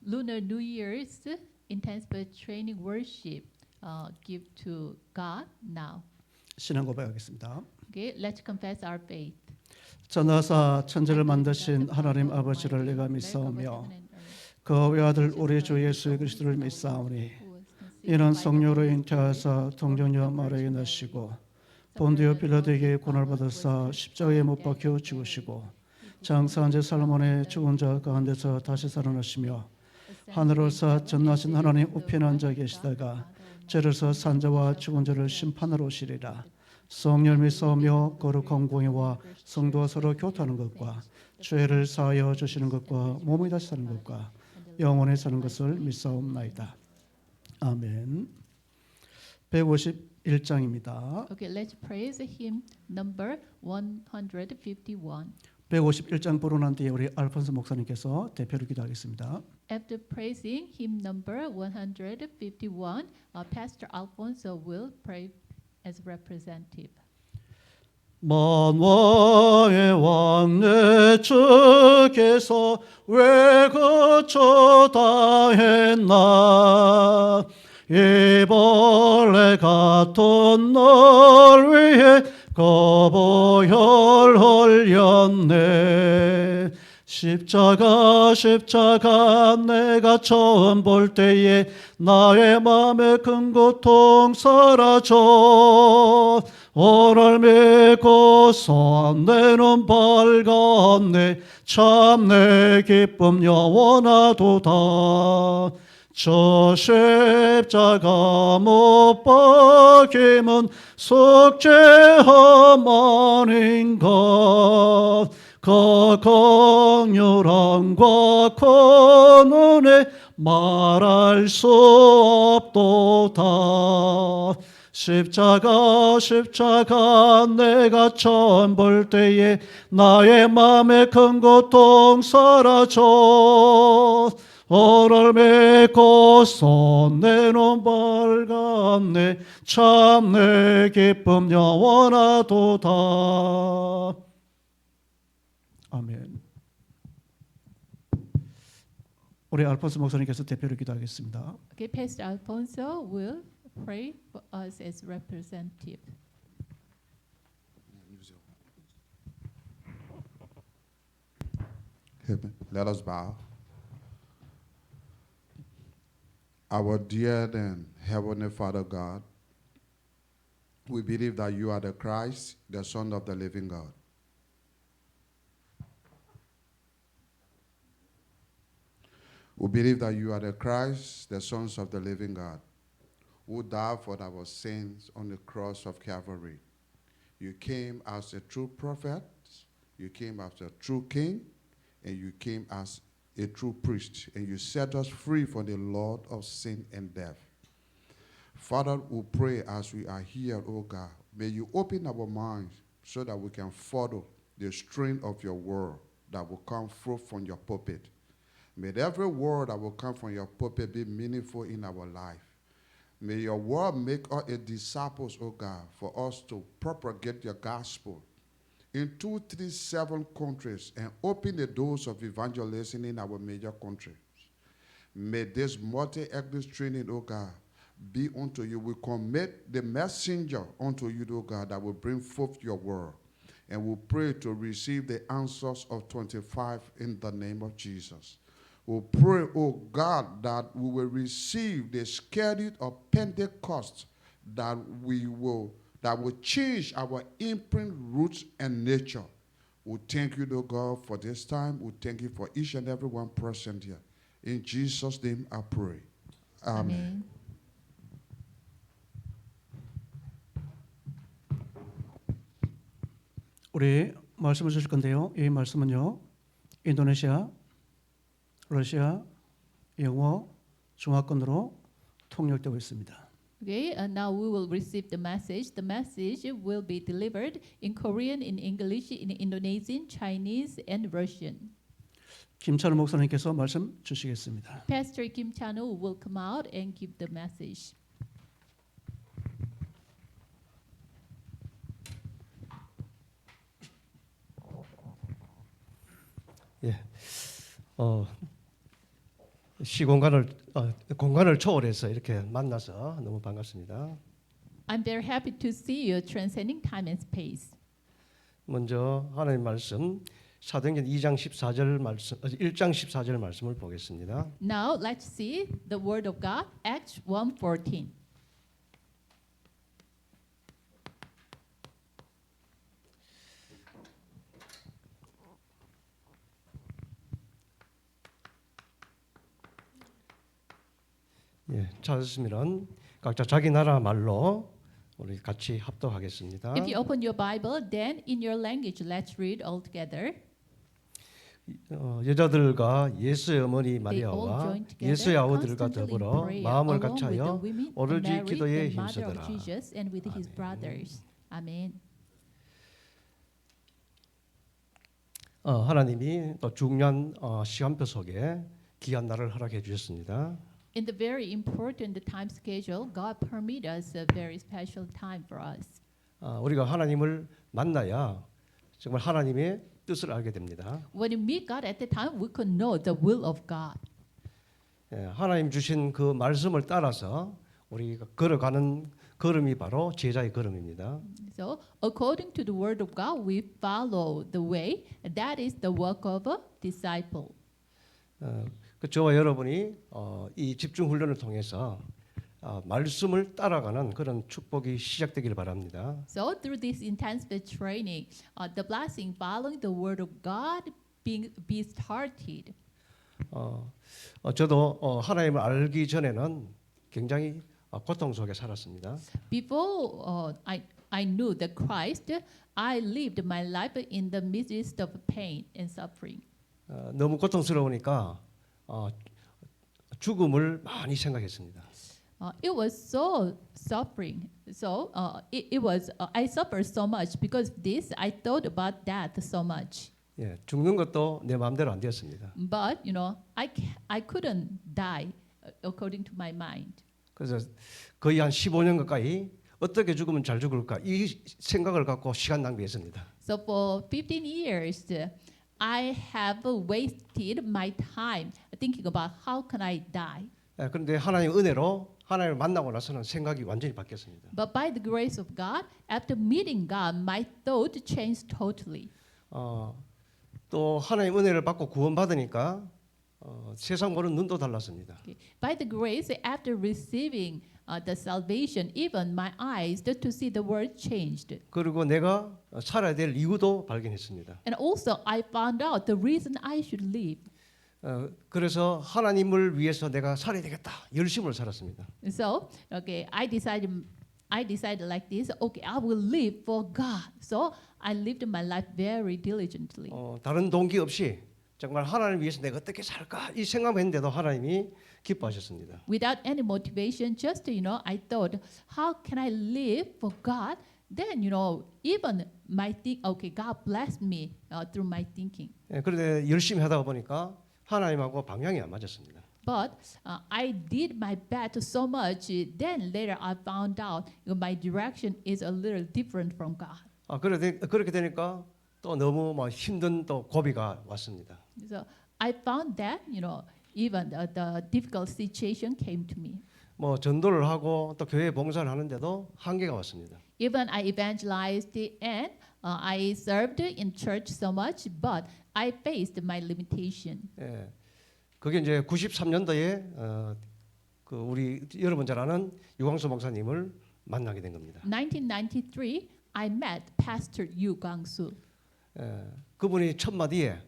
Lunar New Year's intensive training worship give to God now. 신앙 고백하겠습니다. Okay, let's confess our faith. 전하사 천지를 만드신 하나님 아버지를 내가 믿사오며 그 외아들 우리 주 예수 그리스도를 믿사오니 이는 성령으로 잉태하사 동정녀 마리아에 나시고 본디오 빌라도에게 고난을 받으사 십자가에 못 박혀 죽으시고 장사한 지 살로몬의 죽은 자 가운데서 다시 살아나시며 하늘을 사 전나신 하나님 우편에 앉아 계시다가 저로서 산자와 죽은 자를 심판하러 오시리라. 성령을 믿사오며 거룩한 공예와 성도와 서로 교통하는 것과 죄를 사하여 주시는 것과 몸이 다시 사는 것과 영원히 사는 것을 믿사옵나이다. 아멘. 151장입니다. Okay, let's praise hymn number 151. 151장 부르고 난 뒤에 우리 알폰소 목사님께서 대표로 기도하겠습니다. After praising hymn number 151, Pastor Alfonso will pray as representative. 만왕의 왕 내 주께서 왜 거쳐 다했나 이 벌레 같은 널 위해 거보혈 흘렸네. 십자가 내가 처음 볼 때에 나의 맘에 큰 고통 사라져 오늘 믿고서 내 눈 밝았네. 참 내 기쁨 영원하도다. 저 십자가 못 박힘은 속죄함 아닌가. 그 긍휼함과 그 은혜 말할 수 없도다. 십자가 내가 처음 볼 때에 나의 맘에 큰 고통 사라져 오늘 믿고서 내 눈 밝았네. 참 내 기쁨 영원하도다. 아멘. 우리 알폰소 목사님께서 대표로 기도하겠습니다. Okay, Pastor Alfonso will pray for us as representative. Let us bow. Our dear and Heavenly Father God, we believe that you are the Christ, the Son of the living God. We believe that you are the Christ, the sons of the living God, who died for our sins on the cross of Calvary. You came as a true prophet, you came as a true king, and you came as a true priest, and you set us free from the Lord of sin and death. Father, we pray as we are here, oh God, may you open our minds so that we can follow the strain of your word that will come forth from your pulpit. May every word that will come from your pulpit be meaningful in our life. May your word make us a disciples, oh God, for us to propagate your gospel in 237 countries and open the doors of evangelism in our major countries. May this multi-ethnic training, oh God, be unto you. We commit the messenger unto you, oh God, that will bring forth your word. And we pray to receive the answers of 25 in the name of Jesus. We pray, oh God, that we will receive the schedule of Pentecost that will change our imprint, roots, and nature. We thank you, oh God, for this time. We thank you for each and every one present here. In Jesus' name I pray. Amen. 우리 말씀을 주실 건데요. 이 말씀은요. 인도네시아, 러시아, 영어, 중화권으로 통역되고 있습니다. Okay, and now we will receive the message. The message will be delivered in Korean, in English, in Indonesian, Chinese, and Russian. 김찬우 목사님께서 말씀 주시겠습니다. Pastor Kim Chanu will come out and give the message. 예, 공간을 초월해서 이렇게 만나서 너무 반갑습니다. I'm very happy to see you transcending time and space. 먼저 하나님 말씀 사도행전 2장 14절 말씀 1장 14절 말씀을 보겠습니다. Now let's see the word of God, Acts 1:14. 예, 찾으시면 각자 자기 나라 말로 우리 같이 합독하겠습니다. If you open your Bible, then in your language, let's read all together. 여자들과 예수의 어머니 They all 마리아와 joined together, 예수의 아우들과 constantly in 더불어 prayer, 마음을 along with 같이하여 the women and 오로지 Mary, 기도에 the mother of 힘쓰더라. Jesus, and with his brothers. Amen. 하나님이 또 중요한 시간표 속에 귀한 날을 허락해 주셨습니다. In the very important time schedule, God permit us a very special time for us. 우리가 하나님을 만나야 정말 하나님의 뜻을 알게 됩니다. When we meet God at the time, we could know the will of God. 예, 하나님 주신 그 말씀을 따라서 우리가 걸어가는 걸음이 바로 제자의 걸음입니다. So, according to the word of God, we follow the way. That is the work of a disciple. 저와 여러분이 이 집중 훈련을 통해서 말씀을 따라가는 그런 축복이 시작되기를 바랍니다. So, through this intensive training, the blessing following the word of God be started. 저도 하나님을 알기 전에는 굉장히 고통 속에 살았습니다. Before I knew the Christ, I lived my life in the midst of pain and suffering. 너무 고통스러우니까 죽음을 많이 생각했습니다. It was so suffering. So it was I suffered so much because of this. I thought about that so much. 예, 죽는 것도 내 마음대로 안 되었습니다. But you know, I couldn't die according to my mind. 그래서 거의 한 15년 가까이 어떻게 죽으면 잘 죽을까 이 생각을 갖고 시간 낭비했습니다. So for 15 years, I have wasted my time thinking about how can I die. 예, 그런데 하나님의 은혜로 하나님을 만나고 나서는 생각이 완전히 바뀌었습니다. But by the grace of God, after meeting God, my thought changed totally. 또 하나님의 은혜를 받고 구원받으니까 세상 보는 눈도 달랐습니다. Okay. By the grace, after receiving the salvation, even my eyes to see the world changed. 그리고 내가 살아야 될 이유도 발견했습니다. And also, I found out the reason I should live. 그래서 하나님을 위해서 내가 살아야 되겠다. 열심을 살았습니다. So, okay, I decided like this. Okay, I will live for God. So I lived my life very diligently. 다른 동기 없이 정말 하나님을 위해서 내가 어떻게 살까 이 생각했는데도 하나님이 기뻐하셨습니다. Without any motivation, just I thought, how can I live for God? Then even my okay, God blessed me through my thinking. 그런데 열심히 하다 보니까 하나님하고 방향이 안 맞았습니다. But I did my best so much. Then later I found out my direction is a little different from God. 그렇게 되니까 또 너무 막 힘든 또 고비가 왔습니다. So I found that even the difficult situation came to me. 뭐 전도를 하고 또 교회 봉사를 하는데도 한계가 왔습니다. Even I evangelized and I served in church so much, but I faced my limitation. 예, 그게 이제 93년도에 그 우리 여러분 잘 아는 유광수 목사님을 만나게 된 겁니다. 1993, I met Pastor Yu Gang-soo. 그분이 첫 마디에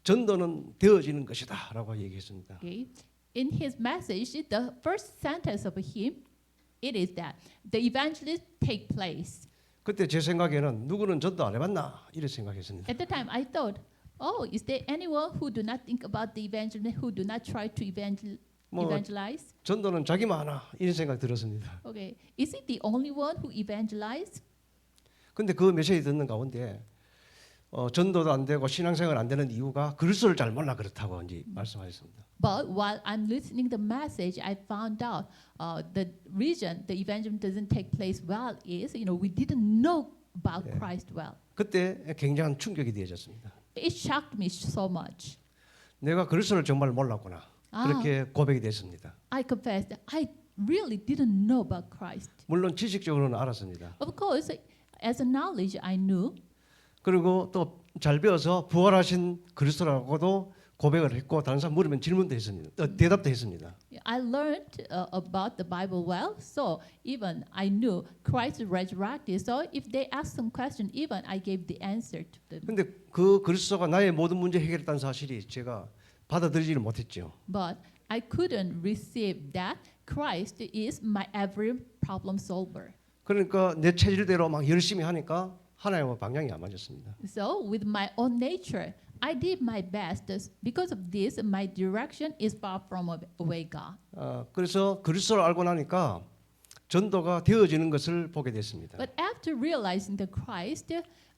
전도는 되어지는 것이다라고 얘기했습니다. Okay. In his message, the first sentence of him, it is that the evangelists take place. 그때 제 생각에는 누구는 전도 안 해봤나 이렇게 생각했습니다. At the time, I thought, oh, is there anyone who do not think about the evangelism, who do not try to evangelize? 전도는 자기만 하나 이런 생각 들었습니다. Okay, is it the only one who evangelize? 근데 그 메시지 듣는 가운데 전도도 안 되고 신앙생활 안 되는 이유가 글을 잘 몰라 그렇다고 이제 말씀하셨습니다. But while I'm listening the message, I found out the reason the evangelism doesn't take place well is, we didn't know about Christ well. 그때 굉장한 충격이 되어졌습니다. It shocked me so much. 내가 글을 정말 몰랐구나. 그렇게 고백이 됐습니다. I confess that I really didn't know about Christ. 물론 지식적으로는 알았습니다. Of course, as a knowledge, I knew. 그리고 또 잘 배워서 부활하신 그리스도라고도 고백을 했고 다른 사람 물으면 질문도 했습니다. 대답도 했습니다. I learned about the Bible well, so even I knew Christ resurrected. So if they asked some question, even I gave the answer to them. 근데 그 그리스도가 나의 모든 문제 해결했다는 사실이 제가 받아들이지를 못했죠. But I couldn't receive that Christ is my every problem solver. 그러니까 내 체질대로 막 열심히 하니까 하나님과 방향이 안 맞았습니다. So with my own nature, I did my best. Because of this, my direction is far from away God. 그래서 그리스도를 알고 나니까 전도가 되어지는 것을 보게 됐습니다. But after realizing the Christ,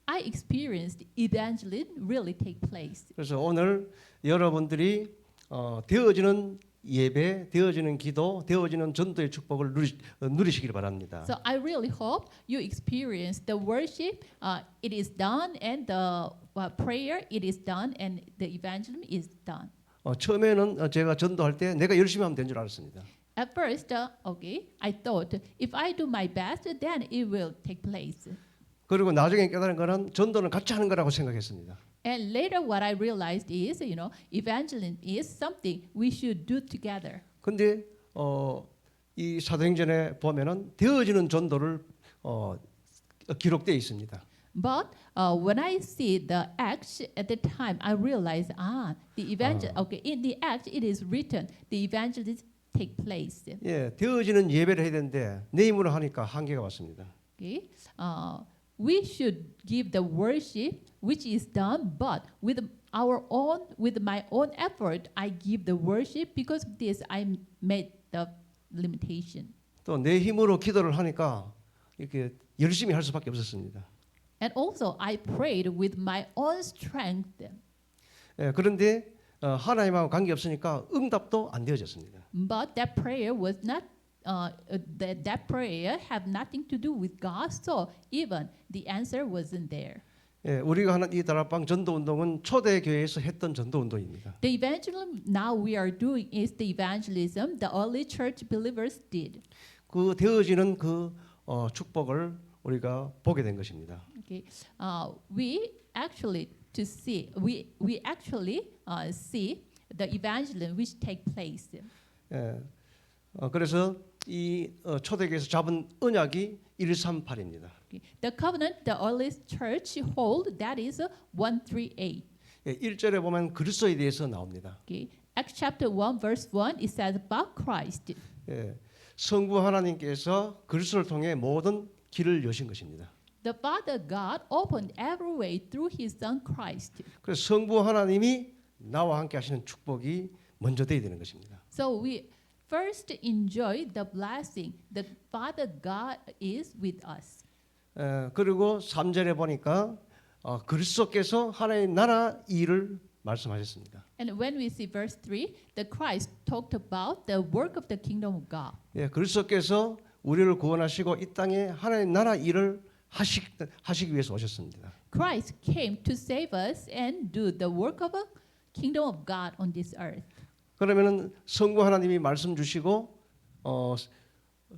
I experienced evangelism really take place. 그래서 오늘 여러분들이 되어지는 예배, 되어지는 기도, 되어지는 전도의 축복을 누리시길 바랍니다. So I really hope you experience the worship. It is done, and the prayer. It is done, and the evangelism is done. 처음에는 제가 전도할 때 내가 열심히 하면 된 줄 알았습니다. At first, I thought if I do my best, then it will take place. 그리고 나중에 깨달은 거는 전도는 같이 하는 거라고 생각했습니다. And later, what I realized is, evangelism is something we should do together. 근데 이 사도행전에 보면은 되어지는 전도를 기록되어 있습니다. But when I see the acts at the time, I realized, in the act it is written, the evangelism take place. 예, 되어지는 예배를 해야 되는데 내 힘으로 하니까 한계가 왔습니다. Okay, we should give the worship which is done, but with my own effort, I give the worship. Because of this, I made the limitation. 또 내 힘으로 기도를 하니까 이렇게 열심히 할 수밖에 없었습니다. And also, I prayed with my own strength. 예, 그런데 하나님하고 관계 없으니까 응답도 안 되어졌습니다. But that prayer was not. That prayer have nothing to do with God. So even the answer wasn't there. 예, 우리가 하는 이 다락방 전도 운동은 초대 교회에서 했던 전도 운동입니다. The evangelism now we are doing is the evangelism the early church believers did. 그 되어지는 그 축복을 우리가 보게 된 것입니다. Okay, we actually see the evangelism which take place. 예, 그래서 이 초대교회에서 잡은 언약이 138입니다. Okay. The covenant the early church hold, that is 138. 예, 1절에 보면 그리스도에 대해서 나옵니다. Okay. Acts chapter 1 verse 1 it says about Christ. 예, 성부 하나님께서 그리스도를 통해 모든 길을 여신 것입니다. The Father God opened every way through His Son Christ. 그래서 성부 하나님이 나와 함께 하시는 축복이 먼저 되어야 되는 것입니다. So we first enjoy the blessing that Father God is with us. 그리고 3절에 보니까 그리스도께서 하나님 나라 일을 말씀하셨습니다. And when we see verse 3, the Christ talked about the work of the kingdom of God. 예, 그리스도께서 우리를 구원하시고 이 땅에 하나님 나라 일을 하시기 위해서 오셨습니다. Christ came to save us and do the work of a kingdom of God on this earth. 그러면은 성부 하나님이 말씀 주시고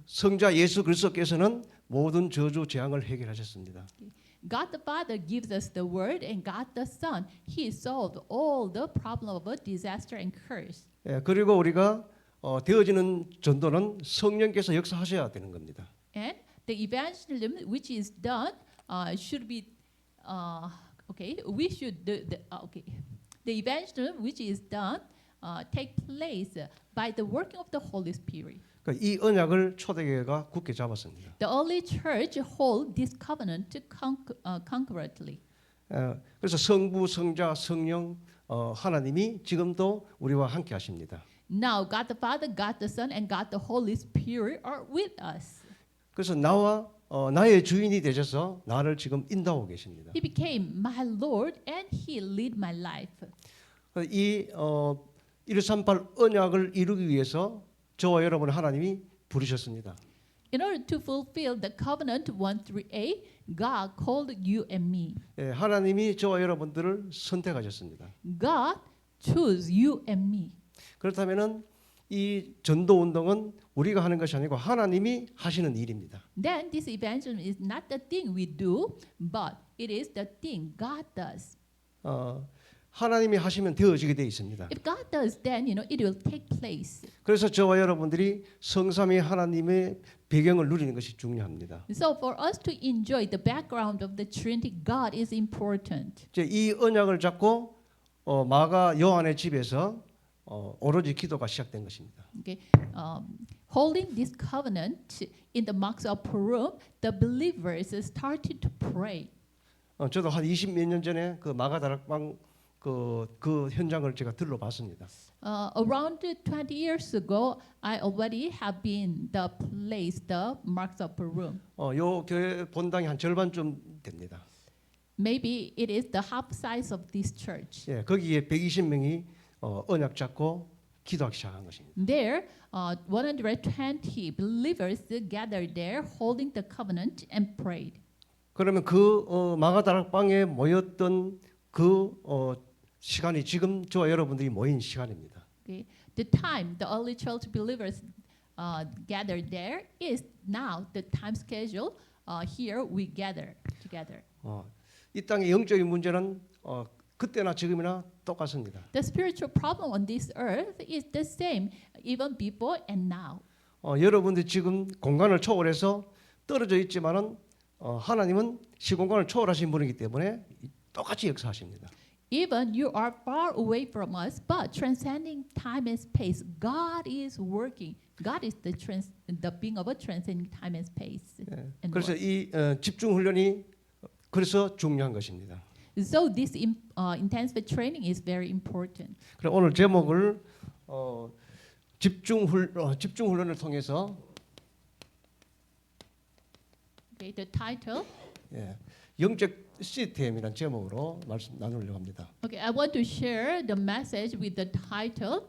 성자 예수 그리스도께서는 모든 저주 재앙을 해결하셨습니다. God the Father gives us the word, and God the Son, He solved all the problem of a disaster and curse. 예, 그리고 우리가 되어지는 전도는 성령께서 역사하셔야 되는 겁니다. And the evangelism which is done should be we should the evangelism which is done take place by the working of the Holy Spirit. 그러니까 이 언약을 초대교회가 굳게 잡았습니다. The early church hold this covenant concurrently. 그래서 성부, 성자, 성령 하나님이 지금도 우리와 함께 하십니다. Now God the Father, God the Son, and God the Holy Spirit are with us. 그래서 나의 주인이 되셔서 나를 지금 인도하고 계십니다. He became my Lord, and He lead my life. 이 138 언약을 이루기 위해서 저와 여러분 하나님이 부르셨습니다. In order to fulfill the covenant 138, God called you and me. 예, 하나님이 저와 여러분들을 선택하셨습니다. God chose you and me. 그렇다면은 이 전도 운동은 우리가 하는 것이 아니고 하나님이 하시는 일입니다. Then this evangelism is not the thing we do, but it is the thing God does. 하나님이 하시면 되어지게 돼 있습니다. If God does, then it will take place. 그래서 저와 여러분들이 성삼위 하나님의 배경을 누리는 것이 중요합니다. So for us to enjoy the background of the Trinity God is important. 이제 이 언약을 잡고 마가 요한의 집에서 오로지 기도가 시작된 것입니다. Okay, holding this covenant in the Mark's upper room, the believers started to pray. 저도 한 20몇 년 전에 그 마가 다락방 그 현장을 제가 들러봤습니다. Around 20 years ago, I already have been the place, the Mark's upper room. 요 교회 본당이 한 절반쯤 됩니다. Maybe it is the half size of this church. 예, 거기에 120명이 언약 잡고 기도하기 시작한 것입니다. There, 120 believers gathered there, holding the covenant and prayed. 그러면 그 마가 다락방에 모였던 그 시간이 지금 저와 여러분들이 모인 시간입니다. Okay. The time the early church believers gathered there is now the time schedule. Here we gather together. 이 땅의 영적인 문제는 그때나 지금이나 똑같습니다. The spiritual problem on this earth is the same even before and now. 여러분들이 지금 공간을 초월해서 떨어져 있지만은 하나님은 시공간을 초월하신 분이기 때문에 똑같이 역사하십니다. Even you are far away from us, but transcending time and space, God is working. God is the being of a transcending time and space. And 그래서 work. 이 집중 훈련이 그래서 중요한 것입니다. So this intensive training is very important. 그래 오늘 제목을 집중 훈련을 통해서 Okay, the title. 영적 시스템이라는 제목으로 말씀 나누려고 합니다. Okay, I want to share the message with the title,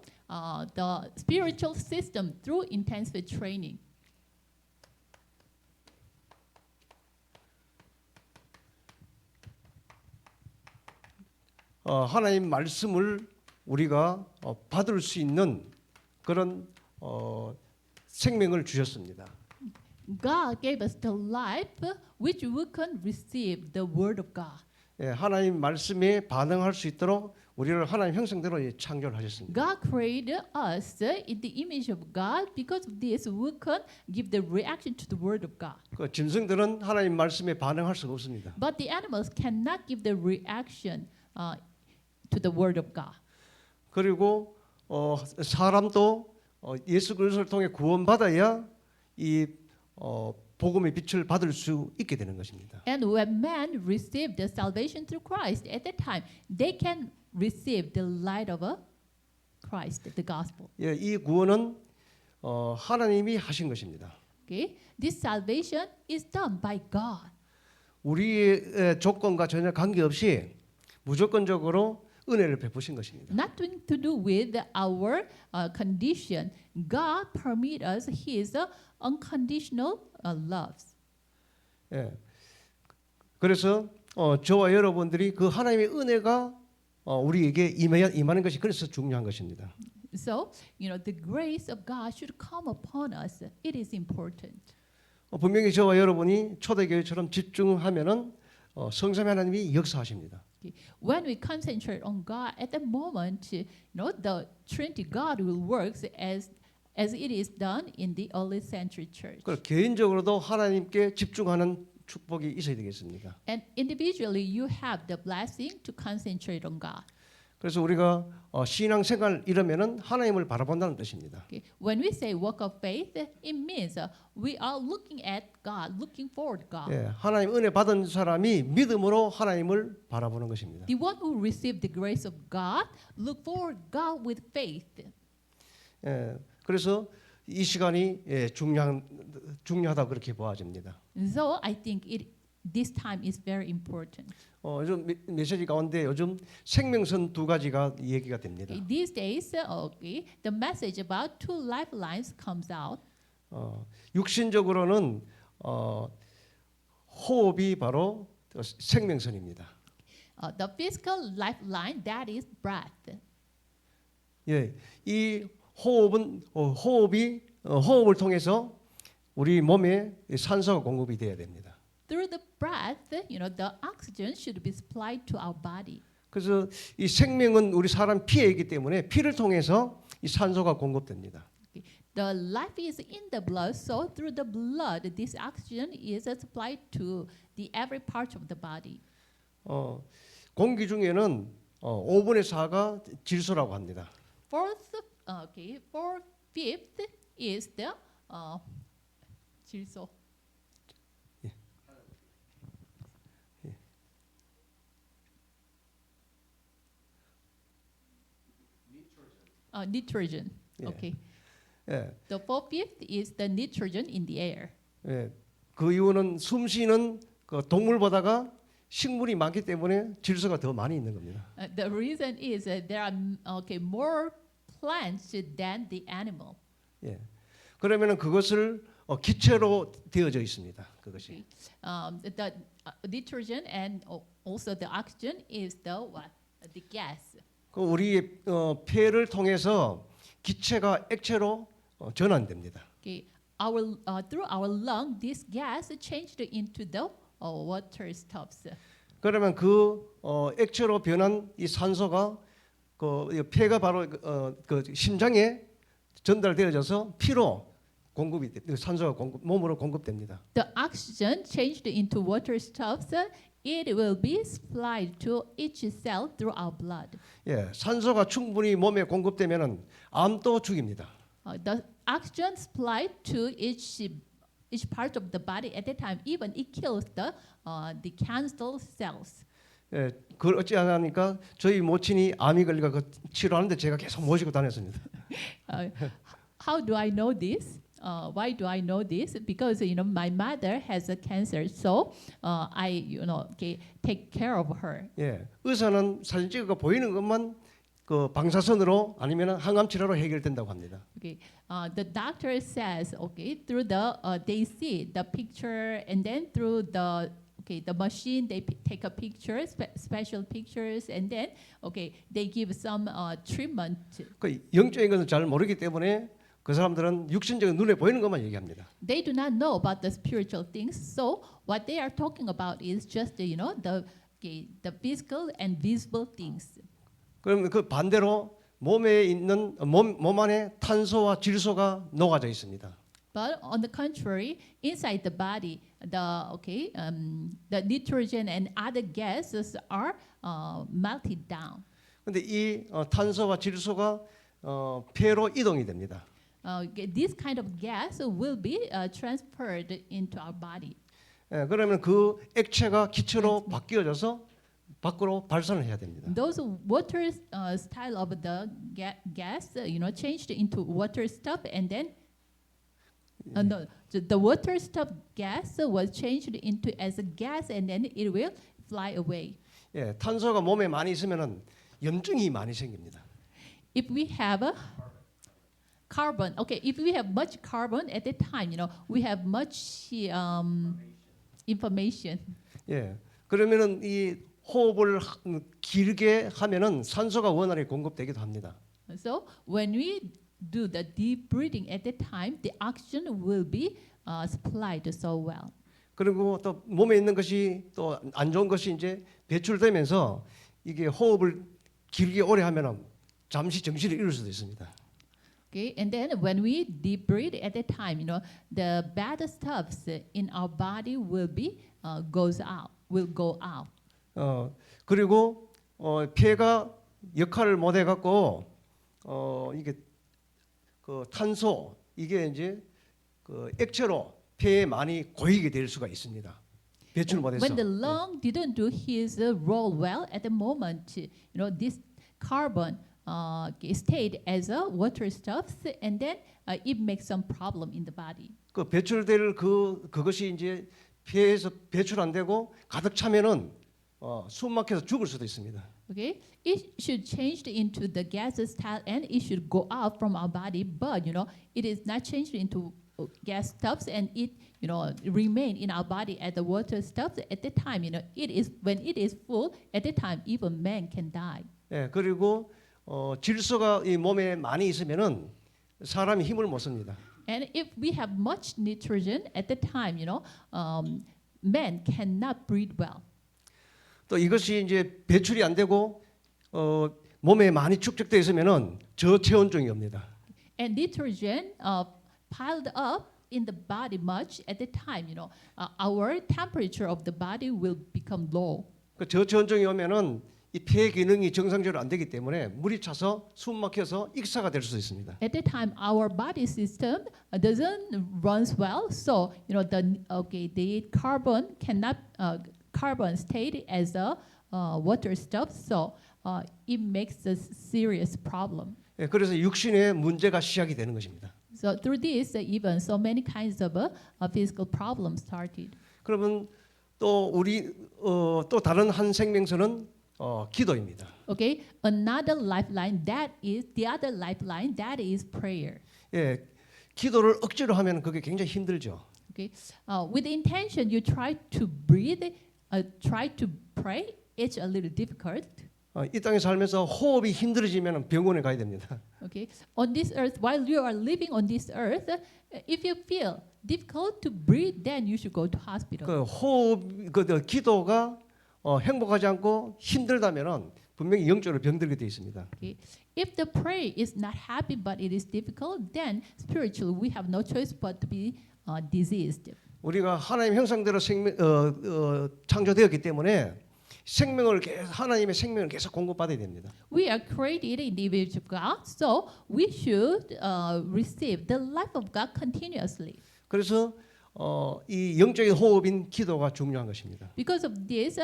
the spiritual system through intensive training. 하나님 말씀을 우리가 받을 수 있는 그런 생명을 주셨습니다. God gave us the life which we can receive the word of God. 하나님 말씀에 반응할 수 있도록 우리를 하나님 형상대로 창조를 하셨습니다. God created us in the image of God. Because of this, we can give the reaction to the word of God. 그 짐승들은 하나님 말씀에 반응할 수가 없습니다. But the animals cannot give the reaction to the word of God. 그리고 사람도 예수 그리스도를 통해 구원받아야 이 복음의 빛을 받을 수 있게 되는 것입니다. And when man received the salvation through Christ, at that time they can receive the light of Christ, the gospel. 이 구원은 하나님이 하신 것입니다. Okay, this salvation is done by God. 우리의 조건과 전혀 관계없이 무조건적으로 은혜를 베푸신 것입니다. Nothing to do with our condition. God permit us His unconditional love. 그래서 저와 여러분들이 그 하나님의 은혜가 우리에게 임하는 것이 그래서 중요한 것입니다. So, the grace of God should come upon us. It is important. 분명히 저와 여러분이 초대교회처럼 집중하면은 성삼위 하나님이 역사하십니다. When we concentrate on God, at the moment, the Trinity God will work as it is done in the early century church. 그리고 개인적으로도 하나님께 집중하는 축복이 있어야 되겠습니다. And individually, you have the blessing to concentrate on God. 그래서 우리가 신앙생활 이러면은 하나님을 바라본다는 뜻입니다. Okay. When we say walk of faith, it means we are looking at God, looking forward God. 하나님 은혜 받은 사람이 믿음으로 하나님을 바라보는 것입니다. The one who received the grace of God look forward God with faith. 그래서 이 시간이 중요하다 그렇게 보아집니다. So I think this time is very important. 요즘 메시지 가운데 요즘 생명선 두 가지가 얘기가 됩니다. Okay, these days, the message about two lifelines comes out. 육신적으로는 호흡이 바로 생명선입니다. The physical lifeline, that is breath. 예, 이 호흡은 호흡을 통해서 우리 몸에 이 산소가 공급이 돼야 됩니다. Through the breath, the oxygen should be supplied to our body. 그래서 이 생명은 우리 사람 피에 있기 때문에 피를 통해서 이 산소가 공급됩니다. The life is in the blood, so through the blood, this oxygen is supplied to the every part of the body. 공기 중에는 5분의 4가 질소라고 합니다. Fifth is the 질소. Nitrogen. 예. Okay. 예, The fifth is the nitrogen in the air. 예. 그 이유는 숨쉬는 그 동물보다가 식물이 많기 때문에 질소가 더 많이 있는 겁니다. The reason is that there are more plants than the animal. 예. 그러면은 그것을 기체로 되어져 있습니다. 그것이. The nitrogen and also the oxygen is the what? The gas. 그 우리의 폐를 통해서 기체가 액체로 전환됩니다. Okay. Through our lung, this gas changed into the water stuffs. 그러면 그 액체로 변한 이 산소가 그 폐가 바로 그 심장에 전달되어져서 피로 공급이 산소가 몸으로 공급됩니다. The oxygen changed into water stuffs. It will be supplied to each cell through our blood. 예, 산소가 충분히 몸에 공급되면은 암도 죽입니다. The oxygen supplied to each part of the body at a time, even it kills the cancer cells. 예, 그걸 어찌하니까 저희 모친이 암이 걸리가 그 치료하는데 제가 계속 모시고 다녔습니다. How do I know this? Why do I know this? Because my mother has a cancer, so I take care of her. 예, 의사는 사진 찍어가 보이는 것만 그 방사선으로 아니면 항암 치료로 해결된다고 합니다. Okay, the doctor says through they see the picture and then through the machine they take a picture, special pictures, and then they give some treatment. 그 영적인 것은 잘 모르기 때문에 그 사람들은 육신적인 눈에 보이는 것만 얘기합니다. They do not know about the spiritual things, so what they are talking about is just the physical and visible things. 그러면 그 반대로 몸에 있는 몸 안에 탄소와 질소가 녹아져 있습니다. But on the contrary, inside the body, the nitrogen and other gases are melted down. 근데 이 탄소와 질소가 폐로 이동이 됩니다. This kind of gas will be transferred into our body. 예, 그러면 그 액체가 기체로 바뀌어져서 밖으로 발산을 해야 됩니다. Those water style of the gas, changed into water stuff, and then no, the water stuff gas was changed into as a gas, and then it will fly away. 예, 탄소가 몸에 많이 있으면은 염증이 많이 생깁니다. If we have a carbon, if we have much carbon at the time, we have much information. 예, 그러면은 이 호흡을 길게 하면은 산소가 원활히 공급되기도 합니다. So when we do the deep breathing at the time, the oxygen will be supplied so well. 그리고 또 몸에 있는 것이 또 안 좋은 것이 이제 배출되면서 이게 호흡을 길게 오래 하면은 잠시 정신을 잃을 수도 있습니다. Okay, and then when we deep breathe at the time, the bad stuffs in our body will go out. 그리고 폐가 역할을 못 해갖고 이게 그 탄소 이게 이제 그 액체로 폐에 많이 고이게 될 수가 있습니다. 배출 못해서. When the lung didn't do his role well at the moment, this carbon stayed as a water stuff, and then it makes some problem in the body. 그 배출될 그것이 이제 폐에서 배출 안 되고 가득 차면은 숨 막혀서 죽을 수도 있습니다. Okay, it should change into the gas style, and it should go out from our body. But it is not changed into gas stuffs, and it remain in our body as the water stuffs. At the time, it is when it is full. At the time, even man can die. 예, 그리고 질소가 이 몸에 많이 있으면은 사람이 힘을 못 씁니다. And if we have much nitrogen at the time, men cannot breathe well. 또 이것이 이제 배출이 안 되고 몸에 많이 축적되어 있으면은 저체온증이 옵니다. And nitrogen piled up in the body much at the time, our temperature of the body will become low. 그 저체온증이 오면은 이 폐 기능이 정상적으로 안 되기 때문에 물이 차서 숨 막혀서 익사가 될 수 있습니다. At the time, our body system doesn't runs well, so the carbon stayed as a water stuff, so it makes a serious problem. 예, 그래서 육신의 문제가 시작이 되는 것입니다. So through this, even so many kinds of physical problems started. 그러면 또 우리 또 다른 한 생명선은 기도입니다. Okay, another lifeline that is the other lifeline that is prayer. 예, 기도를 억지로 하면 그게 굉장히 힘들죠. Okay, with intention you try to breathe, try to pray. It's a little difficult. 이 땅에 살면서 호흡이 힘들어지면 병원에 가야 됩니다. Okay, on this earth, while you are living on this earth, if you feel difficult to breathe, then you should go to hospital. 그 호흡, 기도가 행복하지 않고 힘들다면은 분명히 영적으로 병들게 돼 있습니다. Okay, if the prayer is not happy but it is difficult, then spiritually we have no choice but to be diseased. 우리가 하나님 형상대로 창조되었기 때문에 하나님의 생명을 계속 공급받아야 됩니다. We are created in the image of God, so we should receive the life of God continuously. 그래서 이 영적인 호흡인 기도가 중요한 것입니다. Because of this,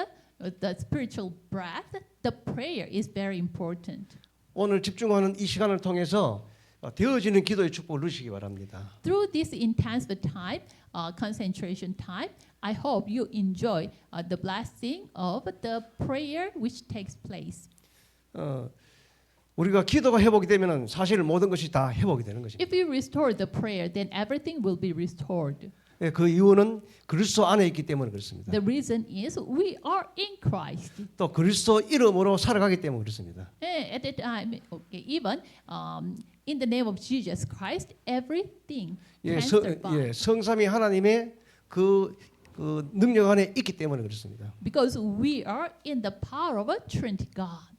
the spiritual breath, the prayer is very important. 오늘 집중하는 이 시간을 통해서 되어지는 기도의 축복을 누리시기 바랍니다. Through this intensive time, concentration time, I hope you enjoy the blessing of the prayer which takes place. 우리가 기도가 회복이 되면은 사실 모든 것이 다 회복이 되는 것입니다. If you restore the prayer, then everything will be restored. 예, 그 이유는 그리스도 안에 있기 때문에 그렇습니다. The reason is we are in Christ. 또 그리스도 이름으로 살아가기 때문에 그렇습니다. At the time, even in the name of Jesus Christ, everything 예, can survive. 성삼위 하나님의 그 능력 안에 있기 때문에 그렇습니다. Because we are in the power of a Trinity God.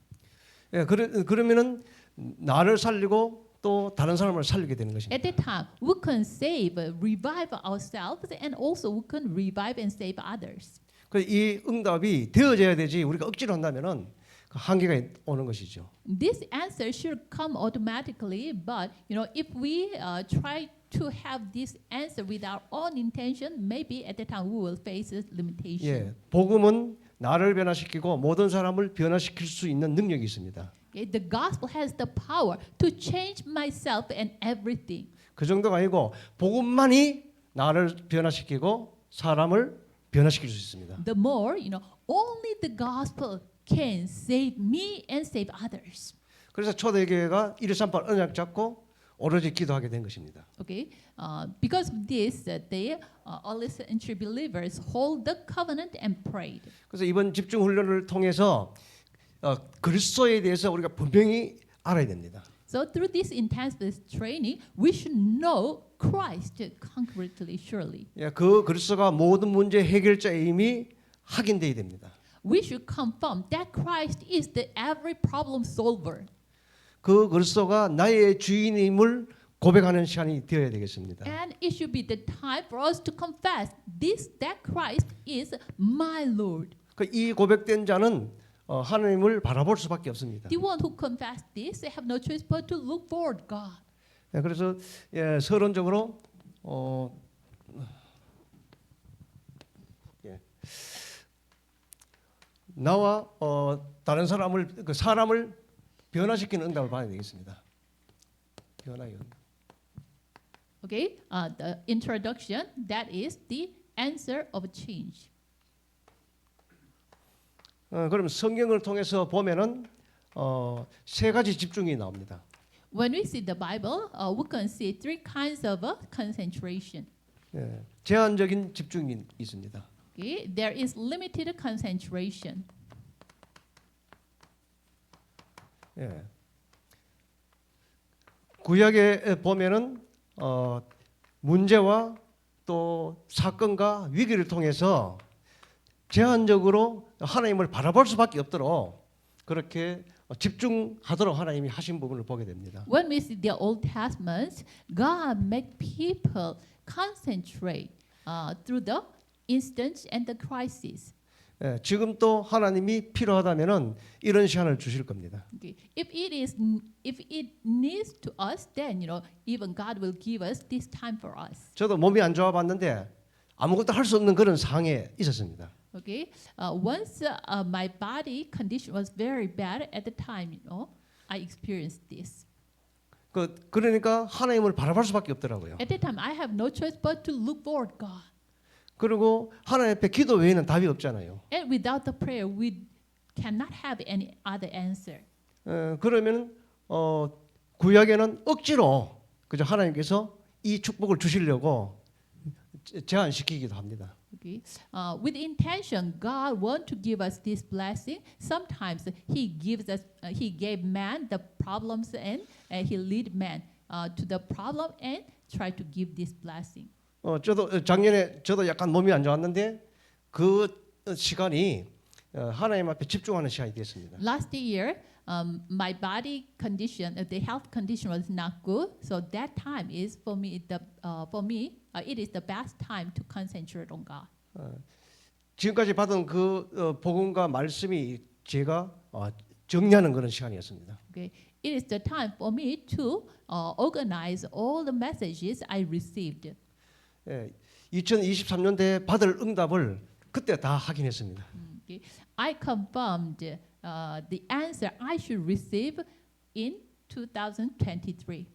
예, 그러면은 나를 살리고 또 다른 사람을 살리게 되는 것입니다. At that time, we can save, revive ourselves, and also we can revive and save others. 그래서 이 응답이 되어져야 되지 우리가 억지로 한다면은 그 한계가 오는 것이죠. This answer should come automatically, but if we try to have this answer with our own intention, maybe at the time we will face a limitation. 예, 복음은 나를 변화시키고 모든 사람을 변화시킬 수 있는 능력이 있습니다. Okay, the gospel has the power to change myself and everything. 그 정도가 아니고 복음만이 나를 변화시키고 사람을 변화시킬 수 있습니다. The more, only the gospel can save me and save others. 그래서 초대교회가 138 언약 잡고 오로지 기도하게 된 것입니다. Okay, because of this, the early century believers hold the covenant and prayed. 그래서 이번 집중 훈련을 통해서 그리스도에 대해서 우리가 분명히 알아야 됩니다. So through this intensive training, we should know Christ concretely, surely. 예, 그 그리스도가 모든 문제 해결자임이 확인돼야 됩니다. We should confirm that Christ is the every problem solver. 그 그리스도가 나의 주인임을 고백하는 시간이 되어야 되겠습니다. And it should be the time for us to confess that Christ is my Lord. 이 고백된 자는 하나님을 바라볼 수밖에 없습니다. The one who confess this have no choice but to look forward God. 예, 그래서 서론적으로 나와 다른 사람을 변화시키는 응답을 받아야 되겠습니다. 변화요. Okay, the introduction, that is the answer of change. 그럼 성경을 통해서 보면은 세 가지 집중이 나옵니다. When we see the Bible, we can see three kinds of concentration. 예, 제한적인 집중이 있습니다. Okay, there is limited concentration. 예, 구약에 보면은 문제와 또 사건과 위기를 통해서 제한적으로 하나님을 바라볼 수밖에 없도록 그렇게 집중하도록 하나님이 하신 부분을 보게 됩니다. When we see the Old Testament, God make people concentrate through the instance and the crisis. 예, 지금 또 하나님이 필요하다면은 이런 시간을 주실 겁니다. Okay. If it needs to us, then even God will give us this time for us. 저도 몸이 안 좋아 봤는데 아무것도 할 수 없는 그런 상황에 있었습니다. Okay. Once my body condition was very bad at the time, I experienced this. 그러니까 하나님을 바라볼 수밖에 없더라고요. At that time, I have no choice but to look forward God. 그리고 하나님 앞에 기도 외에는 답이 없잖아요. And without the prayer, we cannot have any other answer. 그러면 구약에는 억지로 그저 하나님께서 이 축복을 주시려고 제한시키기도 합니다. Okay. With intention, God want to give us this blessing. Sometimes He gives us, He gave man the problems and He lead man to the problem and try to give this blessing. 저도 작년에 저도 약간 몸이 안 좋았는데 그 시간이 하나님 앞에 집중하는 시간이 됐습니다. Last year, my body condition, the health condition was not good. So that time is for me it is the best time to concentrate on God. 지금까지 받은 그 복음과 말씀이 제가 정리하는 그런 시간이었습니다. Okay, it is the time for me to organize all the messages I received. 2023년도에 받을 응답을 그때 다 확인했습니다. Okay. I confirmed the answer I should receive in 2023.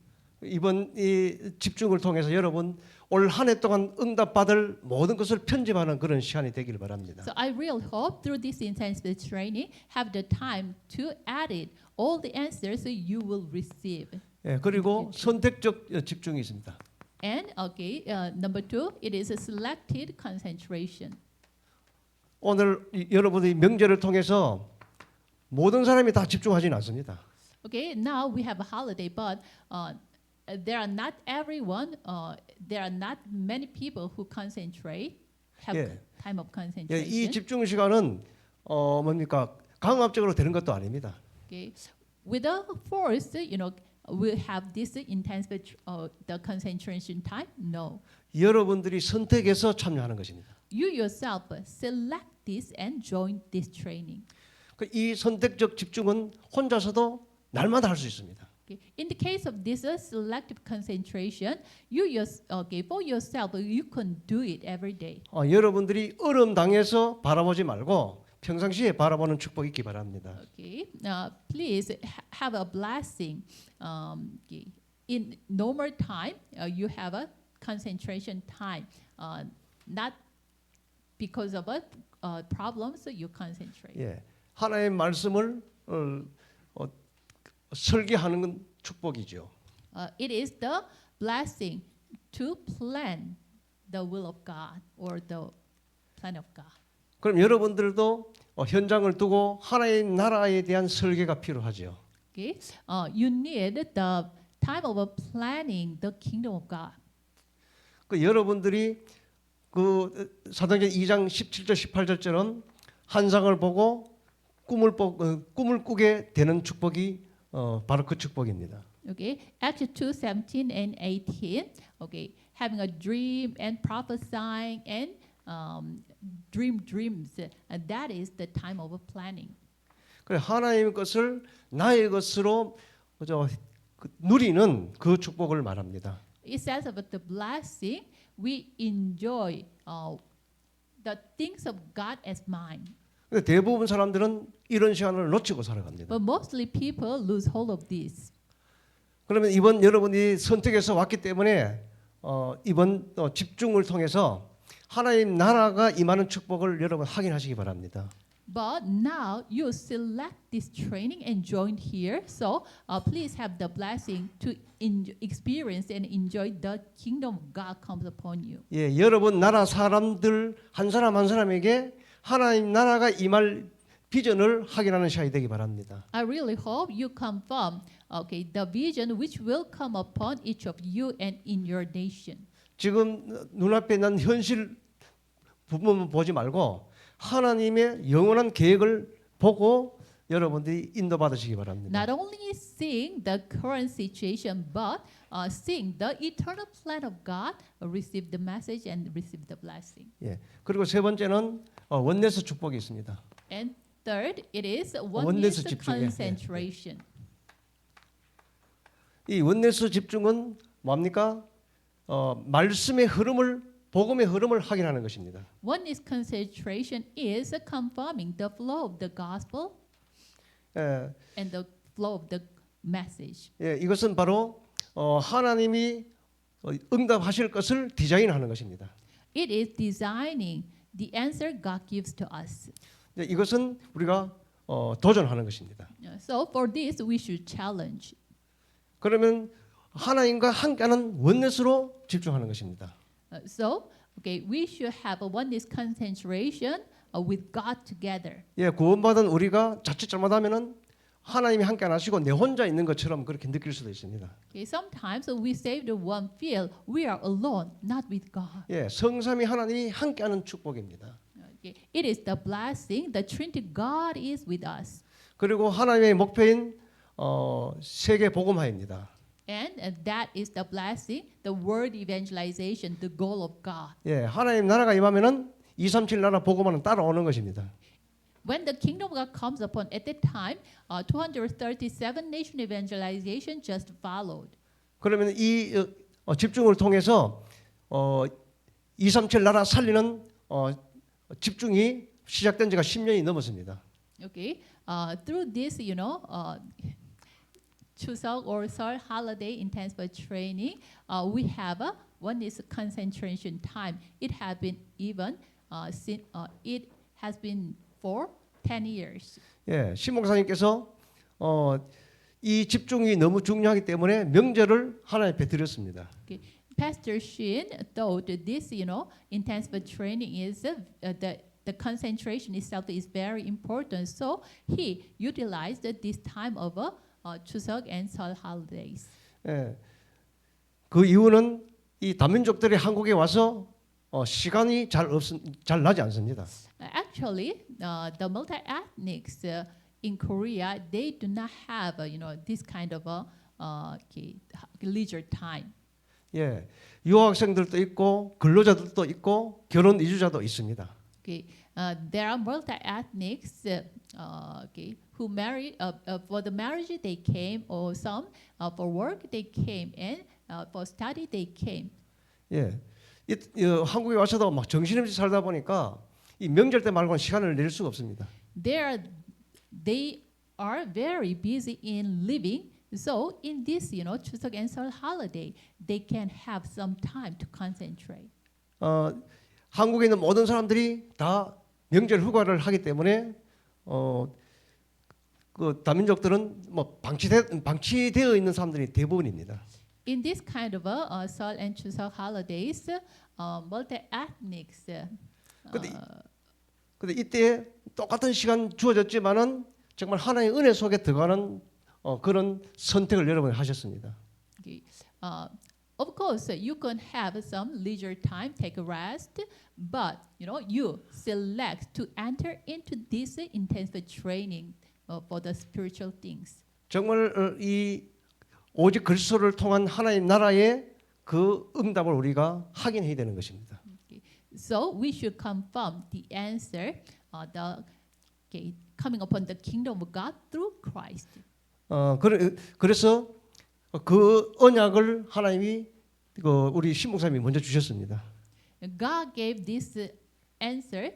이번 이 집중을 통해서 여러분 올 한 해 동안 응답 받을 모든 것을 편집하는 그런 시간이 되기를 바랍니다. So I really hope through this intensive training have the time to edit all the answers you will receive. 그리고 선택적 집중이 있습니다. And okay, number 2, it is a selected concentration. 오늘 여러분의 명절을 통해서 모든 사람이 다 집중하지는 않습니다. Okay, now we have a holiday, but there are not everyone, there are not many people who concentrate, have 예. time of 이 concentration. 집중 시간은 뭡니까 강압적으로 되는 것도 아닙니다. Okay, without force, we'll have this intense the concentration time. No, 여러분들이 선택해서 참여하는 것입니다. you yourself select this and join this training. 이 선택적 집중은 혼자서도 날마다 할 수 있습니다. Okay. In the case of this selective concentration, for yourself, you can do it every day. 여러분들이 어려움 당해서 바라보지 말고 평상시에 바라보는 축복이 있기 바랍니다. Okay. Please have a blessing. In normal time, you have a concentration time. Not because of problems, you concentrate. 예, 하나님의 말씀을 설계하는 건 축복이죠. It is the blessing to plan the will of God or the plan of God. 그럼 여러분들도 현장을 두고 하나님 나라에 대한 설계가 필요하죠. Okay, you need the time of planning the kingdom of God. 여러분들이 그 사도행전 2장 17절 18절처럼 환상을 보고 꿈을 꾸게 되는 축복이 바로 그 축복입니다. Okay, Acts 2:17 and 18. Okay, having a dream and prophesying and dreams. That is the time of planning. 그래 하나님의 것을 나의 것으로 누리는 그 축복을 말합니다. It says about the blessing, we enjoy the things of God as mine. 근데 대부분 사람들은 이런 시간을 놓치고 살아갑니다. But mostly people lose hold of this. 그러면 이번 여러분이 선택해서 왔기 때문에 이번 집중을 통해서 하나님 나라가 임하는 축복을 여러분 확인하시기 바랍니다. But now you select this training and joined here, so please have the blessing to experience and enjoy the kingdom of God comes upon you. 예, 여러분 나라 사람들 한 사람 한 사람에게 하나님 나라가 임할 비전을 확인하는 시간이 되기 바랍니다. I really hope you confirm, the vision which will come upon each of you and in your nation. 지금 눈앞에 있는 현실 부분만 보지 말고 하나님의 영원한 계획을 보고 여러분들이 인도받으시기 바랍니다. Not only seeing the current situation, but seeing the eternal plan of God, receive the message and receive the blessing. 예. 그리고 세 번째는 원내스 축복이 있습니다. And third, it is 원내스 oneness 집중, 예, 예. concentration. 이 원내스 집중은 뭡니까? 말씀의 흐름을 복음의 흐름을 확인하는 것입니다. Oneness concentration is confirming the flow of the gospel 예, and the flow of the message. 예, 이것은 바로 하나님이 응답하실 것을 디자인하는 것입니다. It is designing the answer God gives to us. 예, 이것은 우리가 도전하는 것입니다. So for this, we should challenge. 그러면 하나님과 함께하는 원내스로 집중하는 것입니다. We should have a oneness concentration with God together. 예, 구원받은 우리가 자칫 잘못하면은 하나님이 함께 안 하시고 내 혼자 있는 것처럼 그렇게 느낄 수도 있습니다. Sometimes we saved one feel we are alone, not with God. 예, 성삼위 하나님이 함께하는 축복입니다. It is the blessing, the Trinity God is with us. 그리고 하나님의 목표인 세계 복음화입니다. And that is the blessing, the word evangelization, the goal of God. 예, 하나님 나라가 임하면은 237 나라 복음화는 따라오는 것입니다. When the kingdom of God comes upon at that time, 237 nation evangelization just followed. 그러면 이 집중을 통해서 237 나라 살리는 집중이 시작된 지가 10년이 넘었습니다. Through this, Chuseok or Seol holiday intensive training, we have a oneness concentration time. It has been it has been for 10 years. 예, 신목사님께서 이 집중이 너무 중요하기 때문에 명절을 하나님 앞에 드렸습니다. Pastor Shin thought this, intensive training is the concentration itself is very important. So he utilized this time of Chuseok and Seol holidays. 예, 그 이유는 이 다민족들이 한국에 와서 시간이 잘 나지 않습니다. Actually, the multi-ethnics in Korea, they do not have, this kind of leisure time. 예, 유학생들도 있고 근로자들도 있고 결혼 이주자도 있습니다. There are multi-ethnics who marry for the marriage they came, or some for work they came, and for study they came. 예, 한국에 와서도 막 정신없이 살다 보니까 이 명절 때 말고는 시간을 낼 수가 없습니다. They are very busy in living. So in this, Chuseok and Seol holiday, they can have some time to concentrate. 한국에 있는 모든 사람들이 다 명절 휴가를 하기 때문에 그 다민족들은 뭐 방치되어 있는 사람들이 대부분입니다. In this kind of Seol and Chuseok holidays, multi-ethnics. 근데 이때 똑같은 시간 주어졌지만은 정말 하나님의 은혜 속에 들어가는 그런 선택을 여러분이 하셨습니다. Of course, you can have some leisure time, take a rest, but you select to enter into this intensive training for the spiritual things. 정말 이 오직 그리스도를 통한 하나님 나라의 그 응답을 우리가 확인해야 되는 것입니다. So we should confirm the answer, coming upon the kingdom of God through Christ. 그래서 그 언약을 하나님이 우리 신목사님이 먼저 주셨습니다. God gave this answer.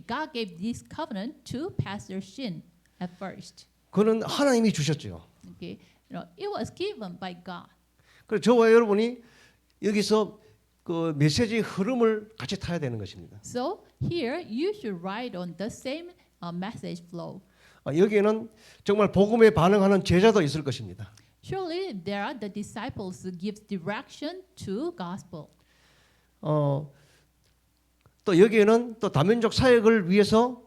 God gave this covenant to Pastor Shin at first. 그는 하나님이 주셨죠. It was given by God. 그래서 저와 여러분이 여기서 그 메시지 흐름을 같이 타야 되는 것입니다. So here you should ride on the same message flow. 여기에는 정말 복음에 반응하는 제자도 있을 것입니다. Surely there are the disciples who gives direction to gospel. 또 여기에는 또 다민족 사역을 위해서